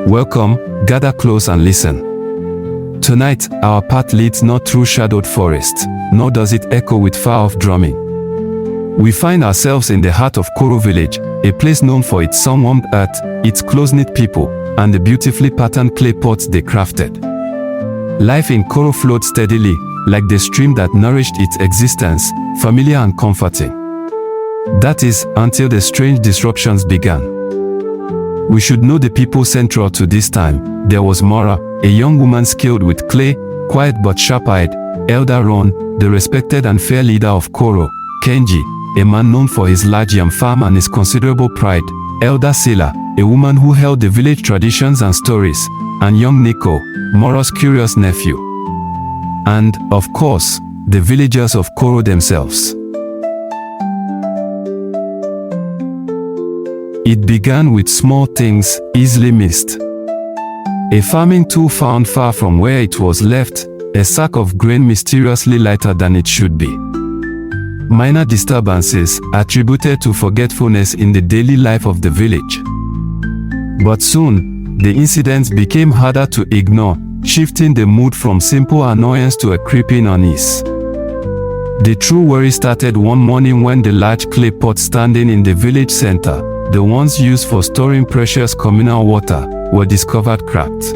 Welcome, gather close and listen. Tonight, our path leads not through shadowed forests, nor does it echo with far-off drumming. We find ourselves in the heart of Koro Village, a place known for its sun-warmed earth, its close-knit people, and the beautifully patterned clay pots they crafted. Life in Koro flowed steadily, like the stream that nourished its existence, familiar and comforting. That is, until the strange disruptions began. We should know the people central to this time. There was Mora, a young woman skilled with clay, quiet but sharp-eyed; Elder Ron, the respected and fair leader of Koro; Kenji, a man known for his large yam farm and his considerable pride; Elder Sela, a woman who held the village traditions and stories; and young Nico, Mora's curious nephew. And, of course, the villagers of Koro themselves. It began with small things, easily missed. A farming tool found far from where it was left, a sack of grain mysteriously lighter than it should be. Minor disturbances attributed to forgetfulness in the daily life of the village. But soon, the incidents became harder to ignore, shifting the mood from simple annoyance to a creeping unease. The true worry started one morning when the large clay pots standing in the village center, the ones used for storing precious communal water, were discovered cracked.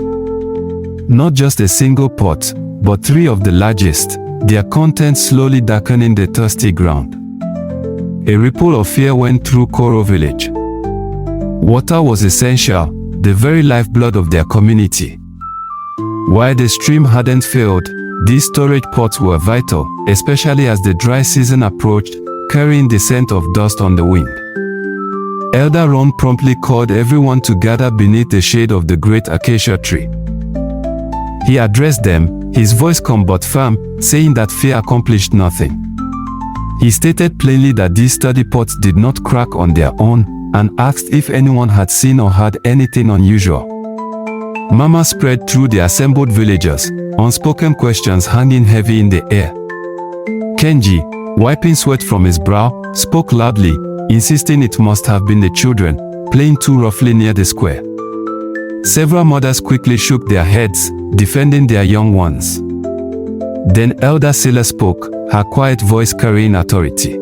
Not just a single pot, but three of the largest, their contents slowly darkening the thirsty ground. A ripple of fear went through Koro Village. Water was essential, the very lifeblood of their community. While the stream hadn't failed, these storage pots were vital, especially as the dry season approached, carrying the scent of dust on the wind. Elder Ron promptly called everyone to gather beneath the shade of the great acacia tree. He addressed them, his voice calm but firm, saying that fear accomplished nothing. He stated plainly that these sturdy pots did not crack on their own, and asked if anyone had seen or heard anything unusual. Murmur spread through the assembled villagers, unspoken questions hanging heavy in the air. Kenji, wiping sweat from his brow, spoke loudly, insisting it must have been the children, playing too roughly near the square. Several mothers quickly shook their heads, defending their young ones. Then Elder Sela spoke, her quiet voice carrying authority.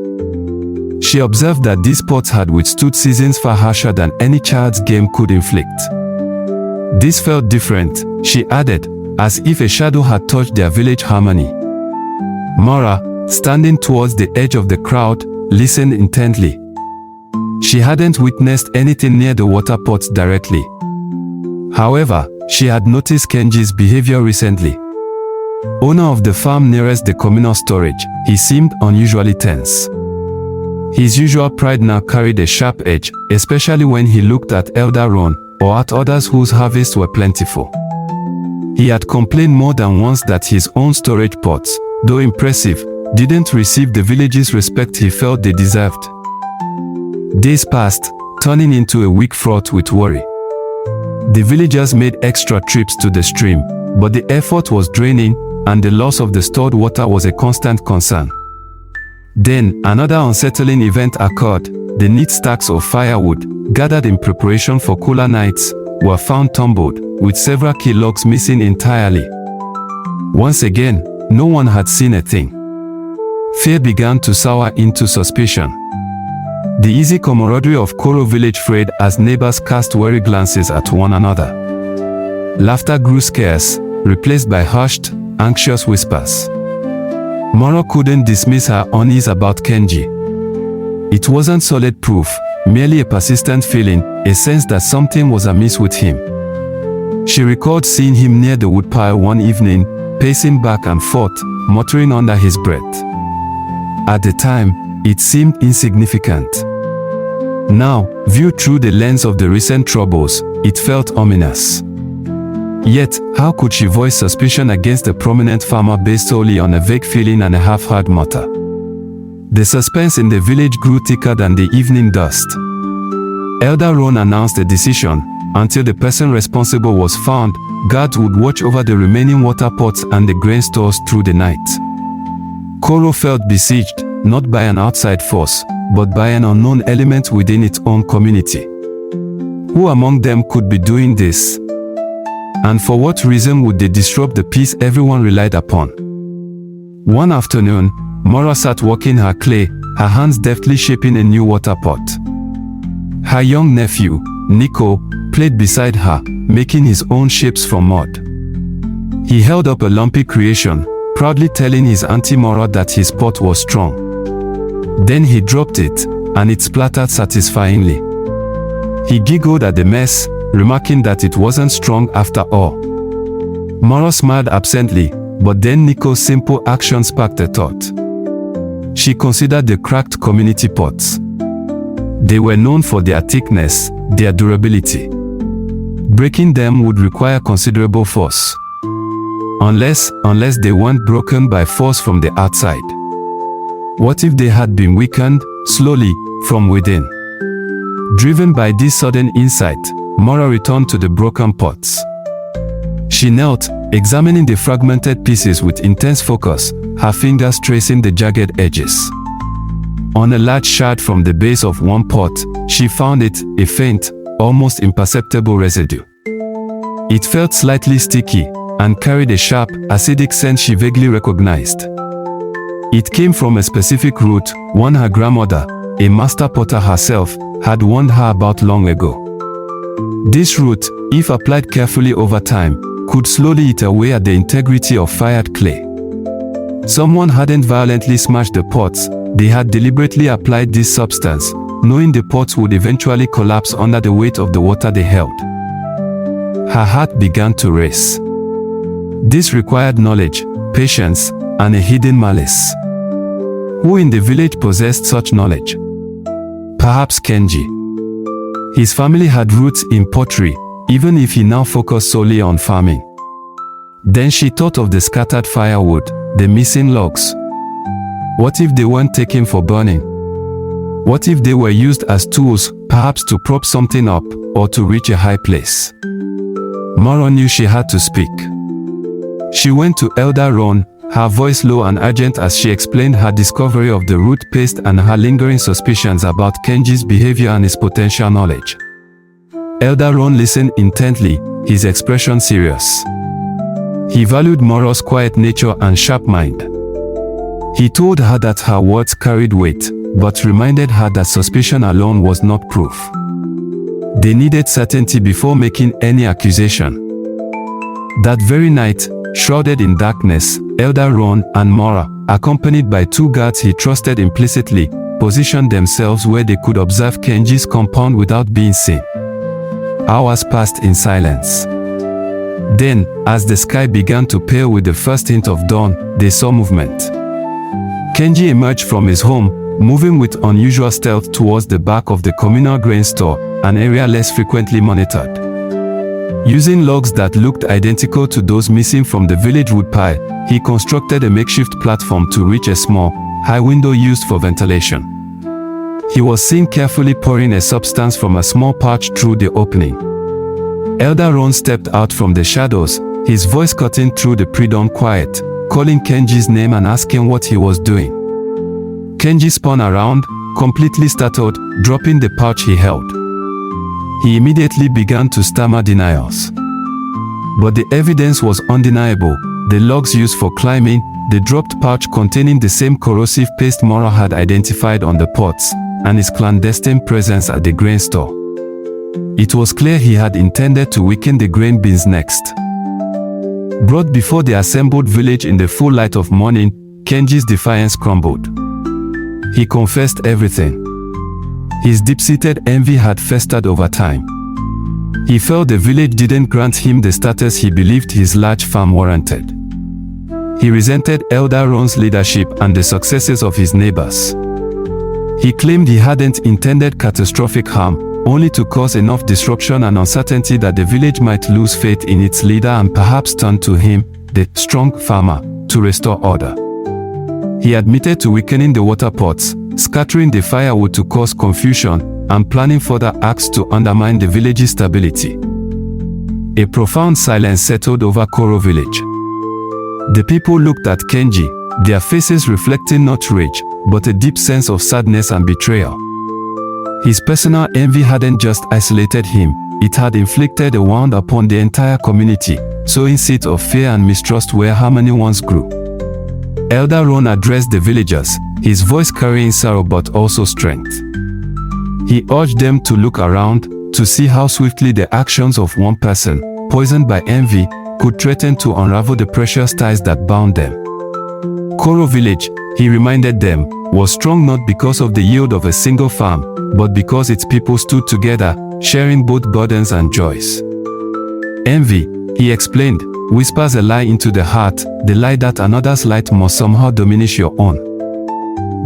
She observed that these pots had withstood seasons far harsher than any child's game could inflict. This felt different, she added, as if a shadow had touched their village harmony. Mora, standing towards the edge of the crowd, listened intently. She hadn't witnessed anything near the water pots directly. However, she had noticed Kenji's behavior recently. Owner of the farm nearest the communal storage, he seemed unusually tense. His usual pride now carried a sharp edge, especially when he looked at Elder Ron, or at others whose harvests were plentiful. He had complained more than once that his own storage pots, though impressive, didn't receive the village's respect he felt they deserved. Days passed, turning into a week fraught with worry. The villagers made extra trips to the stream, but the effort was draining, and the loss of the stored water was a constant concern. Then, another unsettling event occurred. The neat stacks of firewood, gathered in preparation for cooler nights, were found tumbled, with several key logs missing entirely. Once again, no one had seen a thing. Fear began to sour into suspicion. The easy camaraderie of Koro Village frayed as neighbors cast wary glances at one another. Laughter grew scarce, replaced by hushed, anxious whispers. Mora couldn't dismiss her unease about Kenji. It wasn't solid proof, merely a persistent feeling, a sense that something was amiss with him. She recalled seeing him near the woodpile one evening, pacing back and forth, muttering under his breath. At the time, it seemed insignificant. Now, viewed through the lens of the recent troubles, it felt ominous. Yet, how could she voice suspicion against a prominent farmer based solely on a vague feeling and a half-heard mutter? The suspense in the village grew thicker than the evening dust. Elder Ron announced a decision. Until the person responsible was found, guards would watch over the remaining water pots and the grain stores through the night. Koro felt besieged, not by an outside force, but by an unknown element within its own community. Who among them could be doing this? And for what reason would they disrupt the peace everyone relied upon? One afternoon, Mora sat working her clay, her hands deftly shaping a new water pot. Her young nephew, Nico, played beside her, making his own shapes from mud. He held up a lumpy creation, proudly telling his auntie Mora that his pot was strong. Then he dropped it, and it splattered satisfyingly. He giggled at the mess, remarking that it wasn't strong after all. Mora smiled absently, but then Nico's simple action sparked a thought. She considered the cracked community pots. They were known for their thickness, their durability. Breaking them would require considerable force. Unless they weren't broken by force from the outside. What if they had been weakened, slowly, from within? Driven by this sudden insight, Mora returned to the broken pots. She knelt, examining the fragmented pieces with intense focus, her fingers tracing the jagged edges. On a large shard from the base of one pot, she found a faint, almost imperceptible residue. It felt slightly sticky, and carried a sharp, acidic scent she vaguely recognized. It came from a specific root, one her grandmother, a master potter herself, had warned her about long ago. This root, if applied carefully over time, could slowly eat away at the integrity of fired clay. Someone hadn't violently smashed the pots, they had deliberately applied this substance, knowing the pots would eventually collapse under the weight of the water they held. Her heart began to race. This required knowledge, patience, and a hidden malice. Who in the village possessed such knowledge? Perhaps Kenji. His family had roots in pottery, even if he now focused solely on farming. Then she thought of the scattered firewood, the missing logs. What if they weren't taken for burning? What if they were used as tools, perhaps to prop something up, or to reach a high place? Mora knew she had to speak. She went to Elder Ron, her voice low and urgent as she explained her discovery of the root paste and her lingering suspicions about Kenji's behavior and his potential knowledge. Elder Ron listened intently, his expression serious. He valued Mora's quiet nature and sharp mind. He told her that her words carried weight, but reminded her that suspicion alone was not proof. They needed certainty before making any accusation. That very night, shrouded in darkness, Elder Ron and Mora, accompanied by two guards he trusted implicitly, positioned themselves where they could observe Kenji's compound without being seen. Hours passed in silence. Then, as the sky began to pale with the first hint of dawn, they saw movement. Kenji emerged from his home, moving with unusual stealth towards the back of the communal grain store, an area less frequently monitored. Using logs that looked identical to those missing from the village woodpile, he constructed a makeshift platform to reach a small, high window used for ventilation. He was seen carefully pouring a substance from a small pouch through the opening. Elder Ron stepped out from the shadows, his voice cutting through the pre-dawn quiet, calling Kenji's name and asking what he was doing. Kenji spun around, completely startled, dropping the pouch he held. He immediately began to stammer denials. But the evidence was undeniable, the logs used for climbing, the dropped pouch containing the same corrosive paste Mora had identified on the pots, and his clandestine presence at the grain store. It was clear he had intended to weaken the grain bins next. Brought before the assembled village in the full light of morning, Kenji's defiance crumbled. He confessed everything. His deep-seated envy had festered over time. He felt the village didn't grant him the status he believed his large farm warranted. He resented Elder Ron's leadership and the successes of his neighbors. He claimed he hadn't intended catastrophic harm, only to cause enough disruption and uncertainty that the village might lose faith in its leader and perhaps turn to him, the strong farmer, to restore order. He admitted to weakening the water pots, scattering the firewood to cause confusion, and planning further acts to undermine the village's stability. A profound silence settled over Koro Village. The people looked at Kenji, their faces reflecting not rage, but a deep sense of sadness and betrayal. His personal envy hadn't just isolated him, it had inflicted a wound upon the entire community, sowing seeds of fear and mistrust where harmony once grew. Elder Ron addressed the villagers, his voice carrying sorrow but also strength. He urged them to look around, to see how swiftly the actions of one person, poisoned by envy, could threaten to unravel the precious ties that bound them. Koro Village, he reminded them, was strong not because of the yield of a single farm, but because its people stood together, sharing both burdens and joys. Envy, he explained, whispers a lie into the heart, the lie that another's light must somehow diminish your own.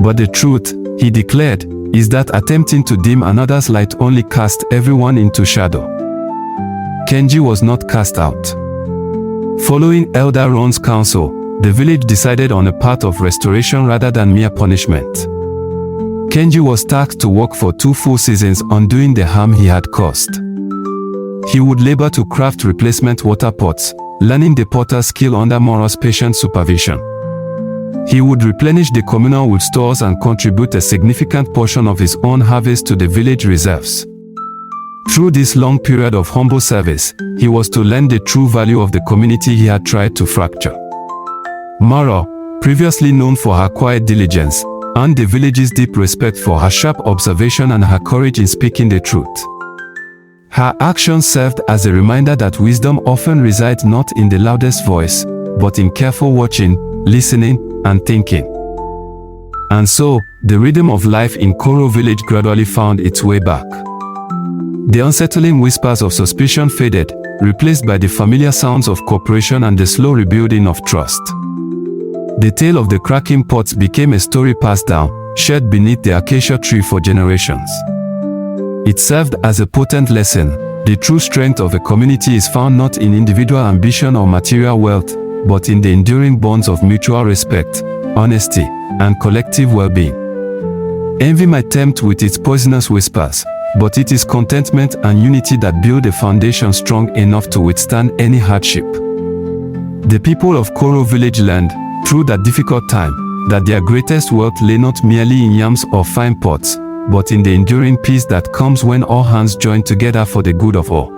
But the truth, he declared, is that attempting to dim another's light only casts everyone into shadow. Kenji was not cast out. Following Elder Ron's counsel, the village decided on a path of restoration rather than mere punishment. Kenji was tasked to work for 2 full seasons undoing the harm he had caused. He would labor to craft replacement water pots, learning the potter's skill under Moro's patient supervision. He would replenish the communal wood stores and contribute a significant portion of his own harvest to the village reserves. Through this long period of humble service, he was to learn the true value of the community he had tried to fracture. Moro, previously known for her quiet diligence, earned the village's deep respect for her sharp observation and her courage in speaking the truth. Her actions served as a reminder that wisdom often resides not in the loudest voice, but in careful watching, listening, and thinking. And so, the rhythm of life in Koro Village gradually found its way back. The unsettling whispers of suspicion faded, replaced by the familiar sounds of cooperation and the slow rebuilding of trust. The tale of the cracking pots became a story passed down, shared beneath the acacia tree for generations. It served as a potent lesson. The true strength of a community is found not in individual ambition or material wealth, but in the enduring bonds of mutual respect, honesty, and collective well-being. Envy might tempt with its poisonous whispers, but it is contentment and unity that build a foundation strong enough to withstand any hardship. The people of Koro Village learned, through that difficult time, that their greatest wealth lay not merely in yams or fine pots, but in the enduring peace that comes when all hands join together for the good of all.